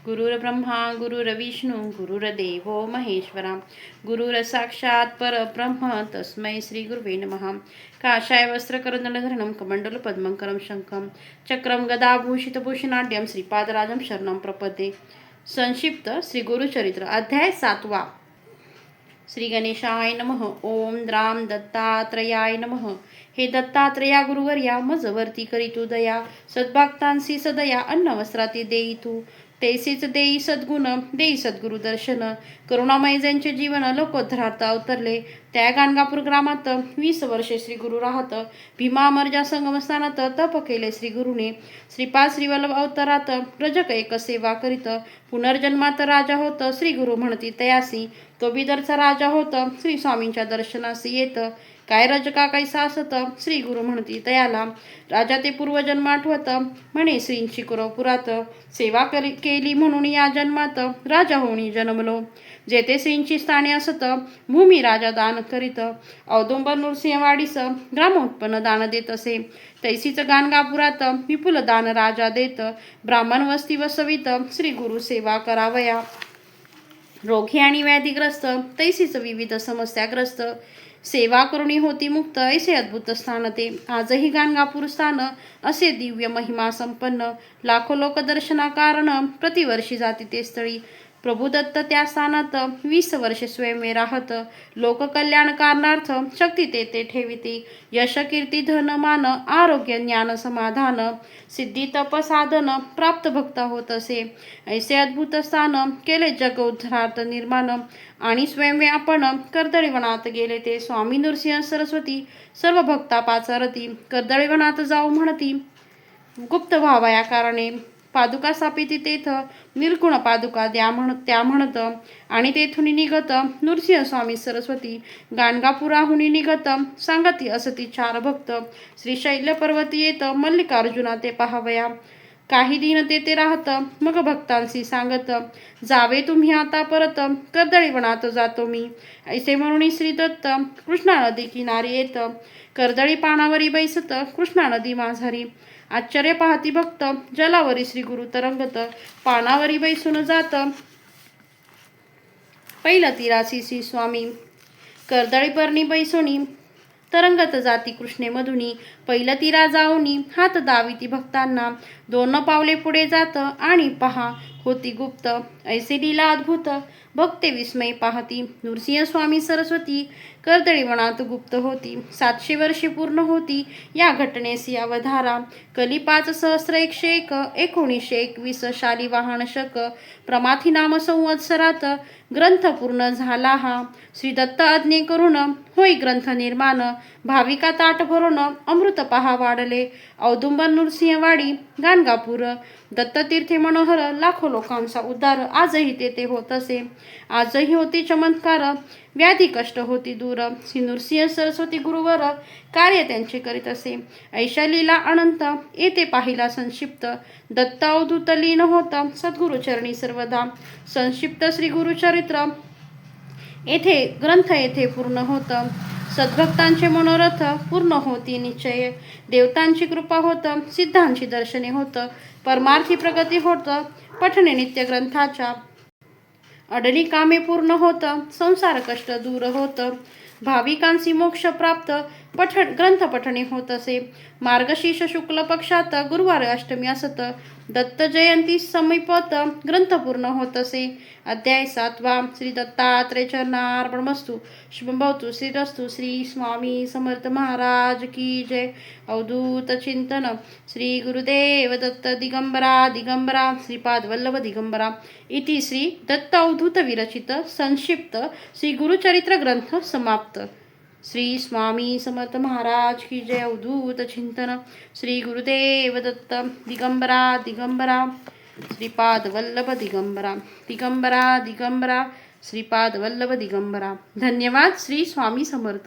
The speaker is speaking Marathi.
गुरुर्ब्रह्मा गुरुर्विष्णू गुरुर्देवो महेश्वरा गुरुर साक्षात परब्रह्म तस्मै श्री गुरुवे नमः. काषाय वस्त्रकरदंडधरणं कमंडलु पद्मकरं शंखं चक्रं गदाभूषितभूषणाढ्यं श्रीपादराजं शरणं प्रपदे. संक्षिप्त श्री गुरुचरित्र अध्याय 7. श्री गणेशाय नमः. ओम द्राम दत्तात्रयाय नमः. हे दत्तात्रया गुरुवर्या मजवरती करीतू दया, सद्भक्तांसी सदया अन्न वस्त्राती देई तू. तेसीच देई सद्गुण, देई सद्गुरु दर्शन, करुणामय ज्यांचे जीवन लोकोद्धरार्थ अवतरले. त्या गाणगापूर ग्रामात 20 वर्षे श्री गुरु राहत. भीमा अमरजा संगमस्थानात तप केले श्री गुरुने. श्रीपाद श्रीवल्लभ अवतारात रजक एक सेवा करीत. पुनर्जन्मात राजा होत श्री गुरु म्हणती तयासी. तो बिदरचा राजा होत श्री स्वामींच्या दर्शनासी येत. काय रजका कैसा असत श्री गुरु म्हणती तयाला. राजा ते पूर्वजन्म आठवत म्हणे श्रींची कुरवपुरात. सेवा केली म्हणून या जन्मात राजा होणी जन्मलो. जेथे श्रींची स्थाने असत भूमी राजा दान करीत. औदुंबर नृसिंहवाडीस ग्रामोत्पन्न दान देत असे. तैसीच गाणगापुरात विपुल दान राजा देत. ब्राह्मण वस्ती वसवित श्री गुरु सेवा करावया. रोगी आणि व्याधीग्रस्त तैसीच विविध समस्याग्रस्त. सेवा करुणी होती मुक्त ऐसे अद्भुत स्थान ते. आजही गाणगापूर स्थान असे दिव्य महिमा संपन्न. लाखो लोक दर्शना कारण प्रतिवर्षी जाती ते स्थळी. प्रभू दत्त त्या स्थानात 20 वर्षे स्वयंमे राहत. लोककल्याण कारणार्थ शक्ती ते ठेविती. यश कीर्ती धन मान आरोग्य ज्ञान समाधान सिद्धी तप साधन प्राप्त भक्त होत असे. ऐसे अद्भुत स्थान केले जग उद्धारार्थ निर्माण. आणि स्वयंमे आपण कर्दळीवनात गेले ते स्वामी नृसिंह सरस्वती सर्व भक्ता पाचारती. कर्दळीवनात जाऊ म्हणती गुप्त व्हावा या कारणे. पादुका स्थापिती तेथ निर्गुण पादुका त्या म्हणत. आणि तेथून निघत नृसिंह स्वामी सरस्वती गाणगापुराहुनी निघत सांगती असती 4 भक्त. श्रीशैल्य पर्वती येत मल्लिकार्जुना ते पाहावया. काही दिन तेथे राहत मग भक्तांशी सांगत जावे तुम्ही आता परत कर्दळीवनात जातो मी. ऐसे म्हणून श्री दत्त कृष्णा नदी किनारी येत. कर्दळी पानावरी बैसत कृष्णा नदी माझारी. आश्चर्य पाहती भक्त जलावरी श्री गुरु तरंगत. पानावरी बैसून जात पहिला तीरासी श्री स्वामी. कर्दळी पर्णी बैसोनी तरंगत जाती कृष्णे मधुनी. पहिलं तीरा जाऊनी हात दाविती भक्तांना. 2 पावले पुढे जात आणि पहा होती गुप्त. ऐसे लीला अद्भुत भक्ते विस्मय पाहती. नृसिंह स्वामी सरस्वती कर्दळीवनात गुप्त होती. 700 वर्षे पूर्ण होती या घटनेसी अवधारा. कली 5,101 1921 शालिवाहन शक. प्रमाथी नाम संवत्सरात ग्रंथ पूर्ण झाला हा. श्री दत्त आज्ञे करून होई ग्रंथ निर्माण. भाविका ताट भरून अमृत पहा वाढले. औदुंबर नृसिंहवाडी गाणगापूर दत्ततीर्थे मनोहर लाखो लोकांचा उद्धार आजही तेथे होत असे. आजही होती चमत्कार व्याधी कष्ट होती दूर. श्री नृसिंह सरस्वती गुरुवर कार्य त्यांचे करीत असे. ऐशा लीला अनंत येथे पाहिला संक्षिप्त. दत्त अवधूत लीन होत सद्गुरुचरणी सर्वदा. संक्षिप्त श्री गुरुचरित्र येथे ग्रंथ येथे पूर्ण होत. सद्भक्तांचे मनोरथ पूर्ण होती निश्चय. देवतांची कृपा होत सिद्धांची दर्शने होत. परमार्थी प्रगती होत पठणे नित्य ग्रंथाच्या. अडली कामे पूर्ण होत संसार कष्ट दूर होत. भाविकांसी मोक्ष प्राप्त ग्रंथ पठणे होत असे. मार्गशीर्ष शुक्ल पक्षात गुरुवार अष्टमी असत. दत्त जयंती समीपत ग्रंथ पूर्ण होत असे. अध्याय 7. श्री दत्तात्रय चरणार्पणमस्तु. शुभं भवतु श्रीरस्तु. श्री स्वामी समर्थ महाराज की जय. अवधूत चिंतन. श्री गुरुदेव दत्त दिगंबरा दिगंबरा श्रीपाद वल्लभ दिगंबरा इति श्री दत्त अवधूत विरचित संक्षिप्त श्री गुरुचरित्र ग्रंथ समाप्त. श्री स्वामी समर्थ महाराज की जय. अवधूत चिंतन. श्री गुरुदेव दत्त दिगंबरा दिगंबरा श्रीपाद वल्लभ दिगंबरा दिगंबरा दिगंबरा श्रीपाद वल्लभ दिगंबरा. धन्यवाद. श्री स्वामी समर्थ.